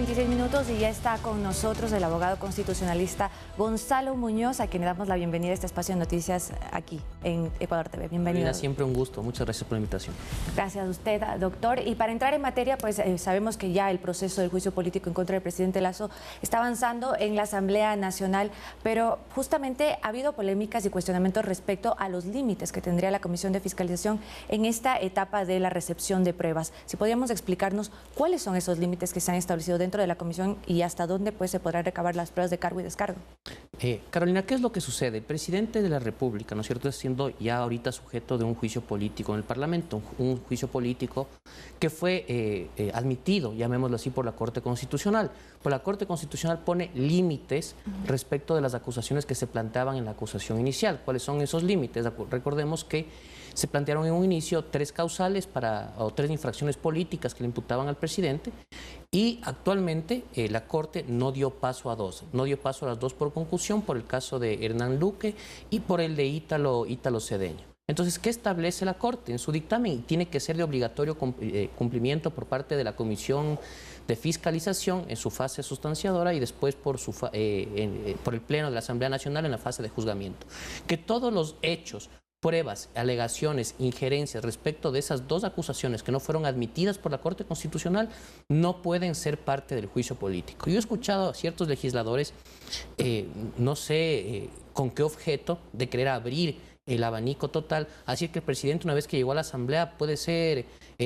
26 minutos y ya está con nosotros el abogado constitucionalista Gonzalo Muñoz, a quien le damos la bienvenida a este espacio de noticias aquí en Ecuador TV. Bienvenido. Carolina, siempre un gusto. Muchas gracias por la invitación. Gracias a usted, doctor. Y para entrar en materia, pues sabemos que ya el proceso del juicio político en contra del presidente Lasso está avanzando en la Asamblea Nacional, pero justamente ha habido polémicas y cuestionamientos respecto a los límites que tendría la Comisión de Fiscalización en esta etapa de la recepción de pruebas. Si podríamos explicarnos cuáles son esos límites que se han establecido dentro de la comisión y hasta dónde pues se podrán recabar las pruebas de cargo y descargo. Carolina, ¿qué es lo que sucede? El presidente de la República, ¿no es cierto?, está siendo ya ahorita sujeto de un juicio político en el Parlamento, un juicio político que fue admitido, llamémoslo así, por la Corte Constitucional. Pues la Corte Constitucional pone límites respecto de las acusaciones que se planteaban en la acusación inicial. ¿Cuáles son esos límites? Recordemos que se plantearon en un inicio 3 causales o 3 infracciones políticas que le imputaban al presidente y actualmente la Corte no dio paso a 2. No dio paso a las 2 por concusión, por el caso de Hernán Luque y por el de Ítalo Cedeño. Entonces, ¿qué establece la Corte en su dictamen? Y tiene que ser de obligatorio cumplimiento por parte de la Comisión de Fiscalización en su fase sustanciadora y después por el Pleno de la Asamblea Nacional en la fase de juzgamiento. Que todos los hechos, pruebas, alegaciones, injerencias respecto de esas 2 acusaciones que no fueron admitidas por la Corte Constitucional no pueden ser parte del juicio político. Yo he escuchado a ciertos legisladores, no sé con qué objeto, de querer abrir el abanico total, así que el presidente, una vez que llegó a la Asamblea, puede ser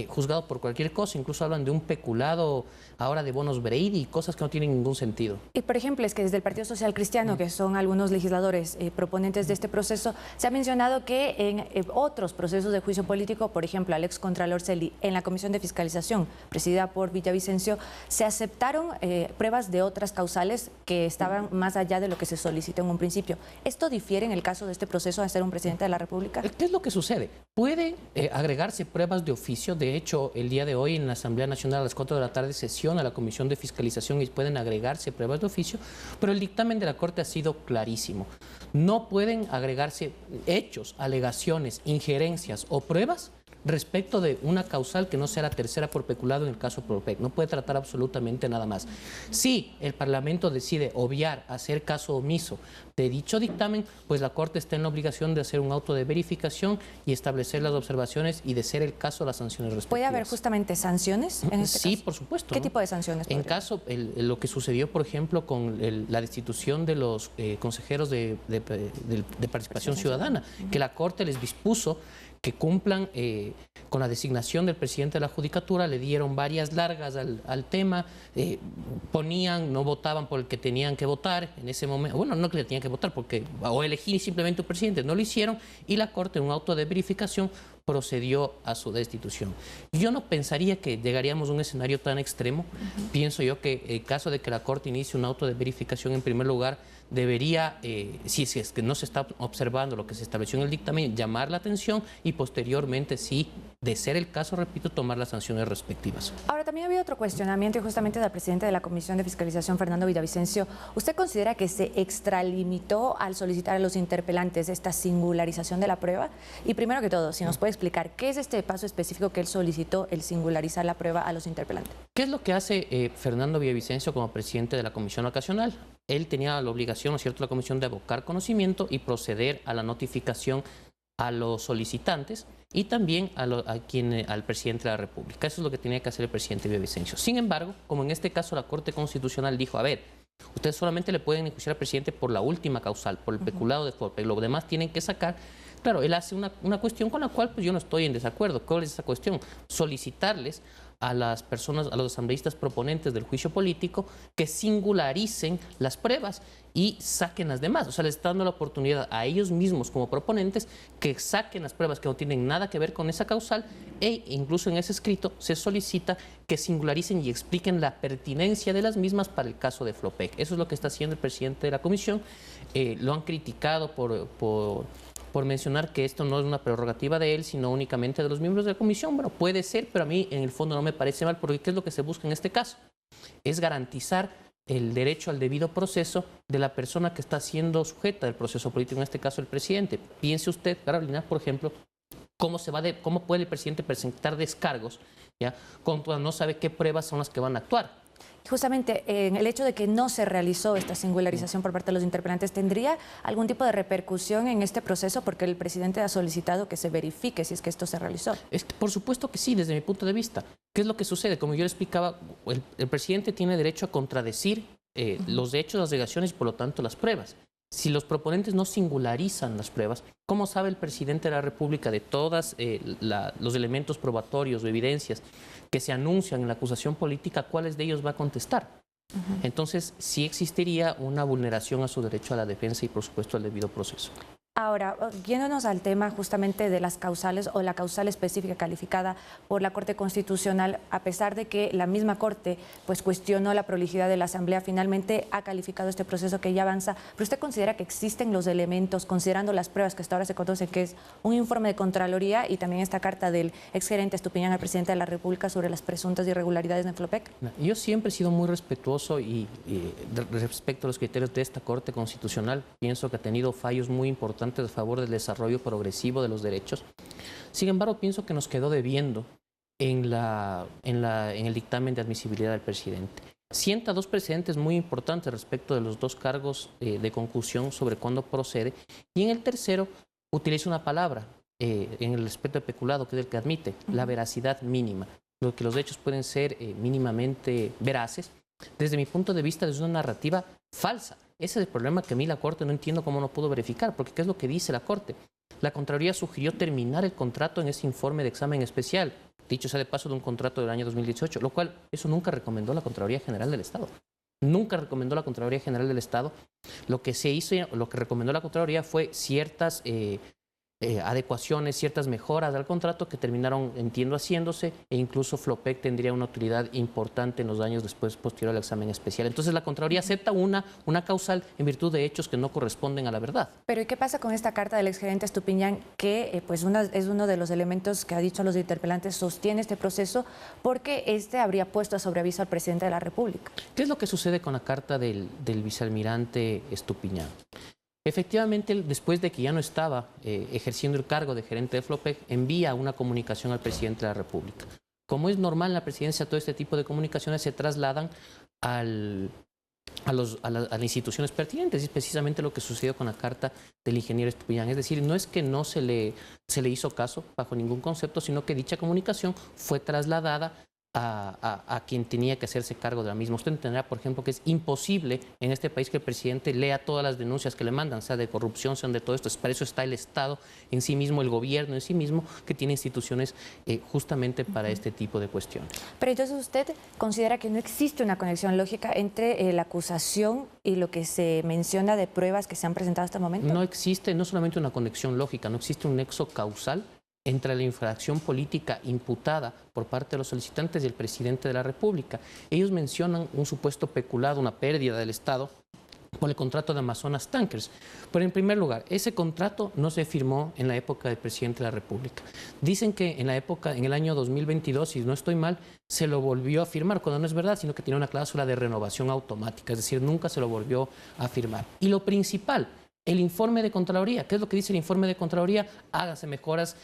juzgado por cualquier cosa. Incluso hablan de un peculado ahora de bonos Brady y cosas que no tienen ningún sentido. Y por ejemplo, es que desde el Partido Social Cristiano, que son algunos legisladores proponentes de este proceso, se ha mencionado que en otros procesos de juicio político, por ejemplo, al excontralor Celi, en la Comisión de Fiscalización, presidida por Villavicencio, se aceptaron pruebas de otras causales que estaban más allá de lo que se solicitó en un principio. ¿Esto difiere en el caso de este proceso de ser un presidente de la República? ¿Qué es lo que sucede? Pueden agregarse pruebas de oficio. De hecho, el día de hoy en la Asamblea Nacional a las 4 de la tarde sesiona la Comisión de Fiscalización y pueden agregarse pruebas de oficio, pero el dictamen de la Corte ha sido clarísimo. No pueden agregarse hechos, alegaciones, injerencias o pruebas respecto de una causal que no sea la tercera por peculado en el caso Flopec. No puede tratar absolutamente nada más. Si el Parlamento decide obviar, hacer caso omiso de dicho dictamen, pues la Corte está en la obligación de hacer un auto de verificación y establecer las observaciones y, de ser el caso, las sanciones respectivas. ¿Puede haber justamente sanciones en este Sí, caso? por supuesto. ¿Qué tipo de sanciones? En caso, lo que sucedió, por ejemplo, con la destitución de los consejeros de participación ciudadana, que la Corte les dispuso que cumplan con la designación del presidente de la Judicatura, le dieron varias largas al tema, no votaban por el que tenían que votar en ese momento, bueno, no que le tenían que votar, o elegir simplemente un presidente, no lo hicieron, y la Corte, en un auto de verificación, procedió a su destitución. Yo no pensaría que llegaríamos a un escenario tan extremo. Pienso yo que en caso de que la Corte inicie un auto de verificación, en primer lugar, debería, si es que no se está observando lo que se estableció en el dictamen, llamar la atención y posteriormente, sí, de ser el caso, repito, tomar las sanciones respectivas. Ahora, también había otro cuestionamiento y justamente del presidente de la Comisión de Fiscalización, Fernando Villavicencio. ¿Usted considera que se extralimitó al solicitar a los interpelantes esta singularización de la prueba? Y primero que todo, si nos puede explicar, ¿qué es este paso específico que él solicitó, el singularizar la prueba a los interpelantes? ¿Qué es lo que hace Fernando Villavicencio como presidente de la Comisión Ocasional? Él tenía la obligación, ¿no es cierto?, la Comisión de abocar conocimiento y proceder a la notificación a los solicitantes y también al presidente de la República. Eso es lo que tenía que hacer el presidente Villavicencio. Sin embargo, como en este caso la Corte Constitucional dijo, a ver, ustedes solamente le pueden enjuiciar al presidente por la última causal, por el peculado de Flopec, lo demás tienen que sacar. Claro, él hace una cuestión con la cual pues yo no estoy en desacuerdo. ¿Cuál es esa cuestión? Solicitarles a las personas, a los asambleístas proponentes del juicio político, que singularicen las pruebas y saquen las demás. O sea, les está dando la oportunidad a ellos mismos como proponentes que saquen las pruebas que no tienen nada que ver con esa causal, e incluso en ese escrito se solicita que singularicen y expliquen la pertinencia de las mismas para el caso de Flopec. Eso es lo que está haciendo el presidente de la comisión. Lo han criticado por mencionar que esto no es una prerrogativa de él, sino únicamente de los miembros de la comisión. Bueno, puede ser, pero a mí en el fondo no me parece mal, porque ¿qué es lo que se busca en este caso? Es garantizar el derecho al debido proceso de la persona que está siendo sujeta del proceso político, en este caso el presidente. Piense usted, Carolina, por ejemplo, cómo puede el presidente presentar descargos, ¿ya?, cuando no sabe qué pruebas son las que van a actuar. Justamente el hecho de que no se realizó esta singularización por parte de los interpelantes, ¿tendría algún tipo de repercusión en este proceso? Porque el presidente ha solicitado que se verifique si es que esto se realizó. Por supuesto que sí, desde mi punto de vista. ¿Qué es lo que sucede? Como yo le explicaba, el presidente tiene derecho a contradecir los hechos, las alegaciones y por lo tanto las pruebas. Si los proponentes no singularizan las pruebas, ¿cómo sabe el presidente de la República de todos los elementos probatorios o evidencias que se anuncian en la acusación política, cuáles de ellos va a contestar? Entonces, sí existiría una vulneración a su derecho a la defensa y, por supuesto, al debido proceso. Ahora, yéndonos al tema justamente de las causales o la causal específica calificada por la Corte Constitucional, a pesar de que la misma Corte pues cuestionó la prolijidad de la Asamblea, finalmente ha calificado este proceso que ya avanza. ¿Pero usted considera que existen los elementos, considerando las pruebas que hasta ahora se conocen, que es un informe de Contraloría y también esta carta del exgerente Estupiñán al presidente de la República sobre las presuntas irregularidades en Flopec? Yo siempre he sido muy respetuoso respecto a los criterios de esta Corte Constitucional. Pienso que ha tenido fallos muy importantes a favor del desarrollo progresivo de los derechos. Sin embargo, pienso que nos quedó debiendo en el dictamen de admisibilidad del presidente. Sienta dos precedentes muy importantes respecto de los dos cargos de conclusión sobre cuándo procede, y en el tercero utiliza una palabra en el aspecto de peculado, que es el que admite la veracidad mínima, lo que los hechos pueden ser mínimamente veraces. Desde mi punto de vista, es una narrativa falsa. Ese es el problema que a mí la Corte no entiendo cómo no pudo verificar, porque ¿qué es lo que dice la Corte? La Contraloría sugirió terminar el contrato en ese informe de examen especial, dicho sea de paso, de un contrato del año 2018, lo cual eso nunca recomendó la Contraloría General del Estado. Nunca recomendó la Contraloría General del Estado. Lo que se hizo, lo que recomendó la Contraloría fue ciertas adecuaciones, ciertas mejoras al contrato que terminaron, entiendo, haciéndose, e incluso Flopec tendría una utilidad importante en los años después, posterior al examen especial. Entonces la Contraloría acepta una causal en virtud de hechos que no corresponden a la verdad. Pero ¿y qué pasa con esta carta del exgerente Estupiñán, que es uno de los elementos que ha dicho a los interpelantes sostiene este proceso, porque este habría puesto a sobreaviso al presidente de la República? ¿Qué es lo que sucede con la carta del vicealmirante Estupiñán? Efectivamente, después de que ya no estaba ejerciendo el cargo de gerente de Flopec, envía una comunicación al presidente de la República. Como es normal en la presidencia, todo este tipo de comunicaciones se trasladan a las instituciones pertinentes, y es precisamente lo que sucedió con la carta del ingeniero Estupiñán. Es decir, no es que no se le hizo caso bajo ningún concepto, sino que dicha comunicación fue trasladada a quien tenía que hacerse cargo de la misma. Usted entenderá, por ejemplo, que es imposible en este país que el presidente lea todas las denuncias que le mandan, sea de corrupción, sean de todo esto. Para eso está el Estado en sí mismo, el gobierno en sí mismo, que tiene instituciones justamente para este tipo de cuestiones. Pero entonces usted considera que no existe una conexión lógica entre la acusación y lo que se menciona de pruebas que se han presentado hasta el momento. No existe no solamente una conexión lógica, no existe un nexo causal entre la infracción política imputada por parte de los solicitantes y el presidente de la República. Ellos mencionan un supuesto peculado, una pérdida del Estado por el contrato de Amazonas Tankers. Pero en primer lugar, ese contrato no se firmó en la época del presidente de la República. Dicen que en el año 2022, si no estoy mal, se lo volvió a firmar, cuando no es verdad, sino que tiene una cláusula de renovación automática, es decir, nunca se lo volvió a firmar. Y lo principal, el informe de Contraloría. ¿Qué es lo que dice el informe de Contraloría? Hágase mejoras,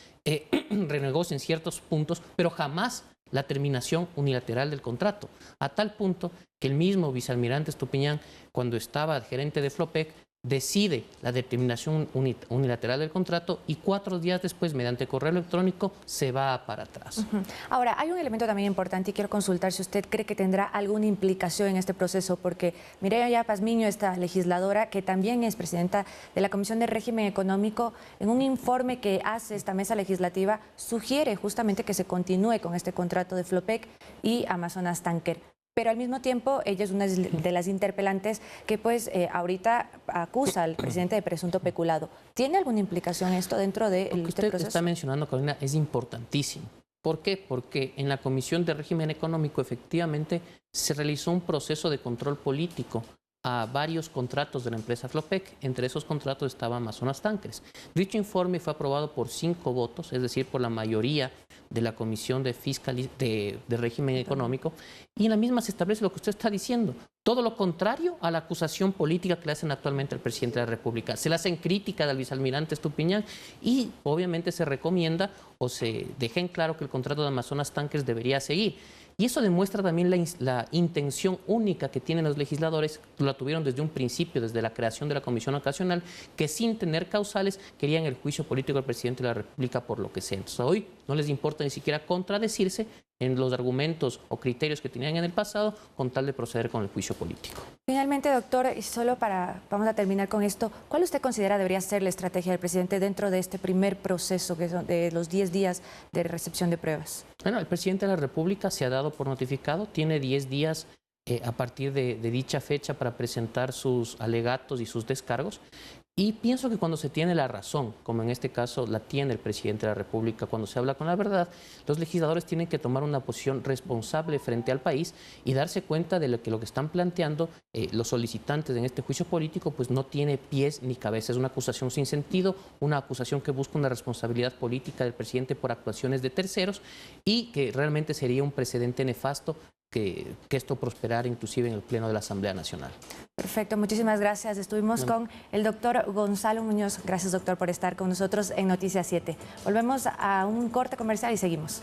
renegocien ciertos puntos, pero jamás la terminación unilateral del contrato. A tal punto que el mismo vicealmirante Estupiñán, cuando estaba gerente de Flopec, decide la determinación unilateral del contrato y 4 días después, mediante correo electrónico, se va para atrás. Ahora, hay un elemento también importante y quiero consultar si usted cree que tendrá alguna implicación en este proceso, porque Mireya Pazmiño, esta legisladora, que también es presidenta de la Comisión de Régimen Económico, en un informe que hace esta mesa legislativa, sugiere justamente que se continúe con este contrato de Flopec y Amazonas Tanker. Pero al mismo tiempo, ella es una de las interpelantes que pues ahorita acusa al presidente de presunto peculado. ¿Tiene alguna implicación esto dentro de este proceso? Usted está mencionando, Carolina, es importantísimo. ¿Por qué? Porque en la Comisión de Régimen Económico efectivamente se realizó un proceso de control político a varios contratos de la empresa Flopec. Entre esos contratos estaba Amazonas Tankers. Dicho informe fue aprobado por 5 votos, es decir, por la mayoría de la Comisión de Régimen Económico, y en la misma se establece lo que usted está diciendo, todo lo contrario a la acusación política que le hacen actualmente al presidente de la República. Se le hacen críticas al vicealmirante Estupiñán y obviamente se recomienda o se deja en claro que el contrato de Amazonas Tankers debería seguir. Y eso demuestra también la intención única que tienen los legisladores, la tuvieron desde un principio, desde la creación de la Comisión Ocasional, que sin tener causales querían el juicio político del presidente de la República por lo que sea. Entonces hoy no les importa ni siquiera contradecirse en los argumentos o criterios que tenían en el pasado con tal de proceder con el juicio político. Finalmente, doctor, y vamos a terminar con esto, ¿cuál usted considera debería ser la estrategia del presidente dentro de este primer proceso, que son de los 10 días de recepción de pruebas? Bueno, el presidente de la República se ha dado por notificado, tiene 10 días a partir de dicha fecha para presentar sus alegatos y sus descargos. Y pienso que cuando se tiene la razón, como en este caso la tiene el presidente de la República, cuando se habla con la verdad, los legisladores tienen que tomar una posición responsable frente al país y darse cuenta de lo que están planteando los solicitantes en este juicio político, pues no tiene pies ni cabeza. Es una acusación sin sentido, una acusación que busca una responsabilidad política del presidente por actuaciones de terceros y que realmente sería un precedente nefasto que esto prosperara inclusive en el Pleno de la Asamblea Nacional. Perfecto, muchísimas gracias. Estuvimos con el doctor Gonzalo Muñoz. Gracias, doctor, por estar con nosotros en Noticias 7. Volvemos a un corte comercial y seguimos.